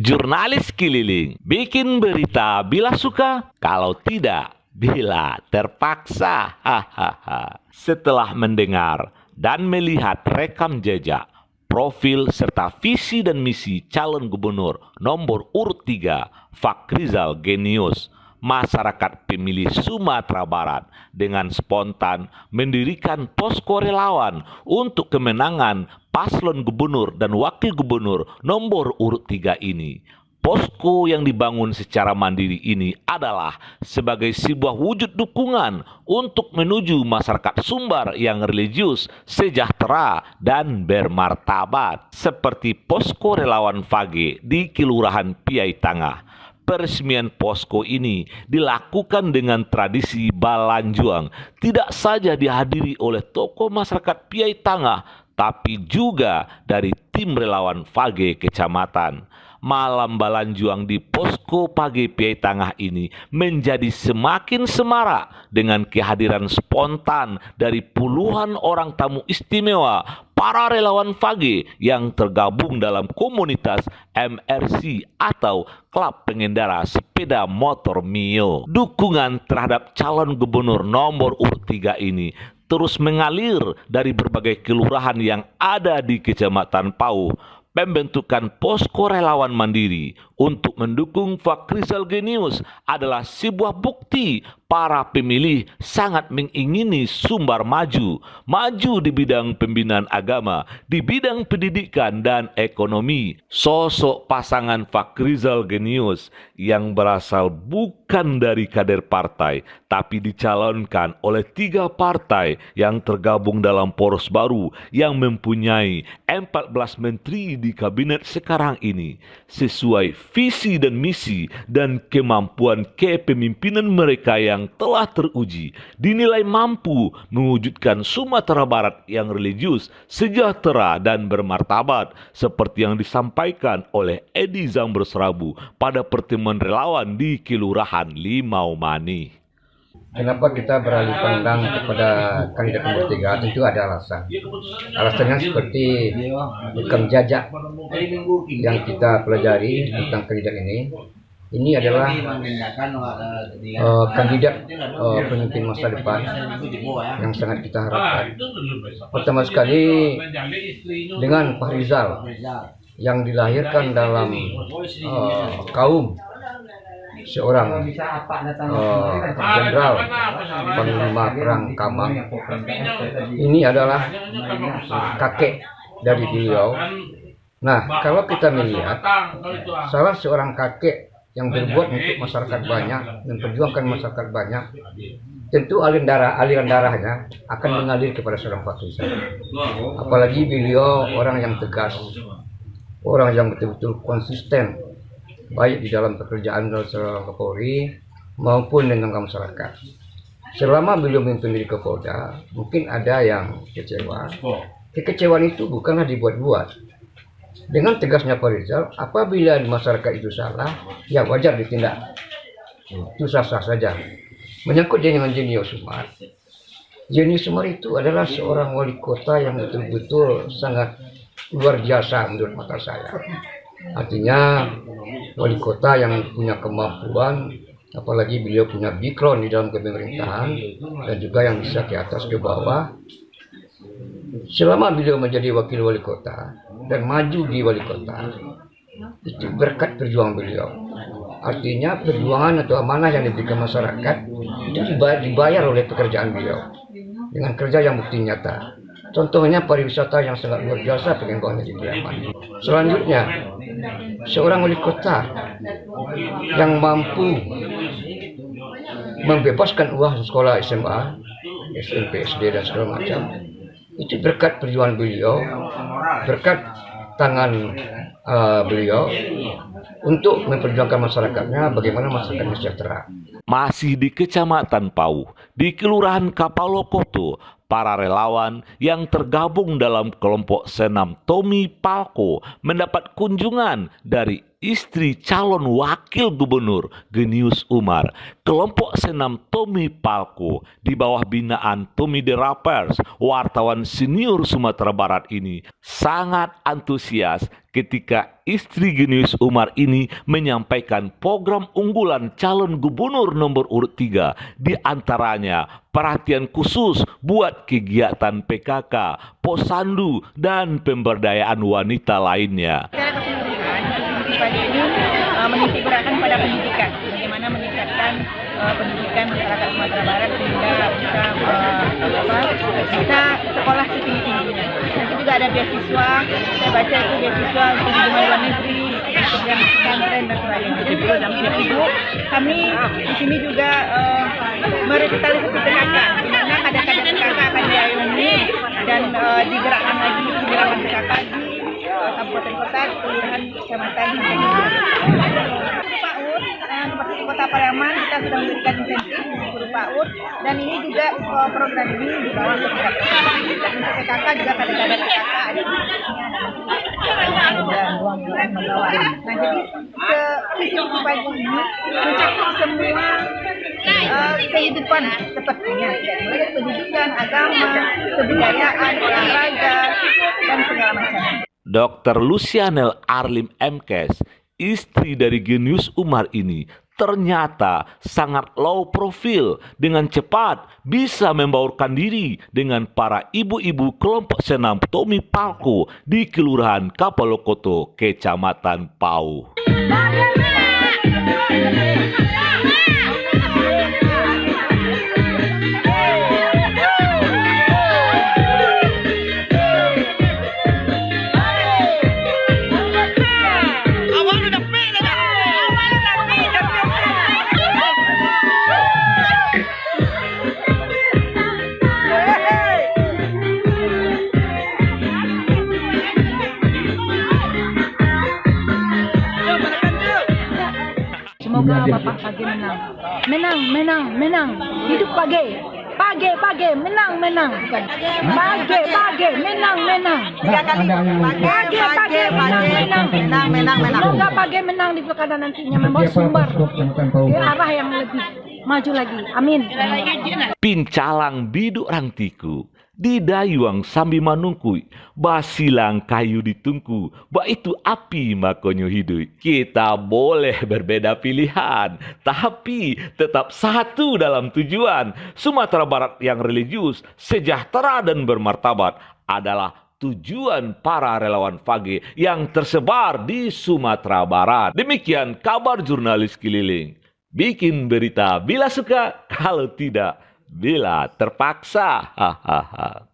Jurnalis keliling, bikin berita bila suka, kalau tidak, bila terpaksa. Hahaha. Setelah mendengar dan melihat rekam jejak, profil serta visi dan misi calon gubernur nomor urut 3, Fakrizal Genius, masyarakat pemilih Sumatera Barat dengan spontan mendirikan posko relawan untuk kemenangan paslon gubernur dan wakil gubernur nomor urut 3 ini. Posko yang dibangun secara mandiri ini adalah sebagai sebuah wujud dukungan untuk menuju masyarakat Sumbar yang religius, sejahtera, dan bermartabat. Seperti posko relawan Fage di Kelurahan Piai Tangah. Peresmian posko ini dilakukan dengan tradisi balanjuang, tidak saja dihadiri oleh tokoh masyarakat Piai Tangah, tapi juga dari tim relawan Fage Kecamatan. Malam balanjuang di posko Fage Piai Tangah ini menjadi semakin semarak dengan kehadiran spontan dari puluhan orang tamu istimewa para relawan Fage yang tergabung dalam komunitas MRC atau Klub Pengendara Sepeda Motor Mio. Dukungan terhadap calon gubernur nomor urut 3 ini terus mengalir dari berbagai kelurahan yang ada di Kecamatan Pauh. Pembentukan posko relawan mandiri untuk mendukung Fakrizal Genius adalah sebuah bukti para pemilih sangat mengingini Sumbar maju di bidang pembinaan agama, di bidang pendidikan dan ekonomi. Sosok pasangan Fakrizal Genius yang berasal bukan dari kader partai, tapi dicalonkan oleh 3 partai yang tergabung dalam poros baru yang mempunyai 14 menteri di kabinet sekarang ini, sesuai visi dan misi dan kemampuan kepemimpinan mereka yang telah teruji, dinilai mampu mewujudkan Sumatera Barat yang religius, sejahtera, dan bermartabat, seperti yang disampaikan oleh Edi Zamber Serabu pada pertemuan relawan di Kelurahan Limau Mani. Kenapa kita beralih pandang kepada kandidat nomor 3? Tentu ada alasan. Alasannya seperti rekam jejak yang kita pelajari tentang kandidat ini. Ini adalah kandidat pemimpin masa depan yang sangat kita harapkan. Pertama sekali dengan Fakrizal yang dilahirkan dalam kaum seorang jenderal panglima perang Kamang. Ini adalah kakek dari beliau. Nah, kalau kita melihat salah seorang kakek yang berbuat untuk masyarakat banyak, memperjuangkan masyarakat banyak, tentu aliran darahnya akan mengalir kepada seorang Fakrizal. Apalagi beliau orang yang tegas, orang yang betul-betul konsisten, baik di dalam pekerjaan seorang Kapolri maupun dengan masyarakat. Selama beliau memimpin di Kapolda, mungkin ada yang kecewa. Kekecewaan itu bukanlah dibuat-buat. Dengan tegasnya Fakrizal, apabila masyarakat itu salah, ya wajar ditindak. Itu sah-sah saja. Menyangkut dengan Genius Sumar. Genius Sumar itu adalah seorang wali kota yang betul-betul sangat luar biasa menurut mata saya. Artinya wali kota yang punya kemampuan, apalagi beliau punya background di dalam pemerintahan dan juga yang bisa ke atas ke bawah. Selama beliau menjadi wakil wali kota dan maju di wali kota, itu berkat perjuangan beliau. Artinya perjuangan atau amanah yang diberikan masyarakat itu dibayar oleh pekerjaan beliau dengan kerja yang bukti nyata. Contohnya pariwisata yang sangat luar biasa pengembangannya di Kediaman. Selanjutnya, seorang wali kota yang mampu membebaskan uang sekolah SMA, SMP, SD, dan segala macam. Itu berkat perjuangan beliau, berkat tangan beliau untuk memperjuangkan masyarakatnya bagaimana masyarakatnya sejahtera. Masih di Kecamatan Pauh, di Kelurahan Kapalokoto, para relawan yang tergabung dalam kelompok senam Tommy Palko mendapat kunjungan dari istri calon wakil gubernur Genius Umar. Kelompok senam Tommy Palko di bawah binaan Tommy The Rappers, wartawan senior Sumatera Barat ini sangat antusias ketika istri Genius Umar ini menyampaikan program unggulan calon gubernur nomor urut 3, di antaranya perhatian khusus buat kegiatan PKK, posyandu, dan pemberdayaan wanita lainnya. Pagi ini menitik beratkan pada pendidikan, bagaimana meningkatkan pendidikan masyarakat Sumatera Barat sehingga bisa sekolah setinggi-tingginya. Nanti juga ada beasiswa, saya baca itu beasiswa untuk hubungan luar negeri, kemudian pesantren dan sebagainya. Dan yang kedua, kami di sini juga merevitalisasi PKK, di mana kadang-kadang PKK akan diayomi dan digerakkan lagi gerakan PKK di kabupaten kota, kelurahan, kecamatan, PAUD seperti di Kota Pariaman kita sudah memberikan insentif guru PAUD, dan ini juga program ini di bawah program dan untuk PKK juga kadang-kadang PKK ada nah jadi visi pagi ini mencakup semua kehidupan sepertinya, mulai dari pendidikan, agama, kebudayaan, olahraga, dan segala macam. Dr. Lucianel Arlim Mkes, istri dari Genius Umar ini, ternyata sangat low profile, dengan cepat bisa membaurkan diri dengan para ibu-ibu kelompok senam Tommy Palko di Kelurahan Kapalokoto, Kecamatan Pau. Semoga Bapak Page menang. Menang. Hidup Page. Page, menang. Page, menang. 3 kali. Page, menang. Semoga Page menang di pilkada nantinya, membawa sumber ke arah yang lebih maju lagi. Amin. Pincalang biduk rangtiku, di dayuang sambil manungkui, basilang kayu ditungku, ba itu api makonyo hidup. Kita boleh berbeda pilihan, tapi tetap satu dalam tujuan. Sumatera Barat yang religius, sejahtera dan bermartabat adalah tujuan para relawan Page yang tersebar di Sumatera Barat. Demikian kabar jurnalis keliling. Bikin berita bila suka, kalau tidak bila terpaksa. Hahaha.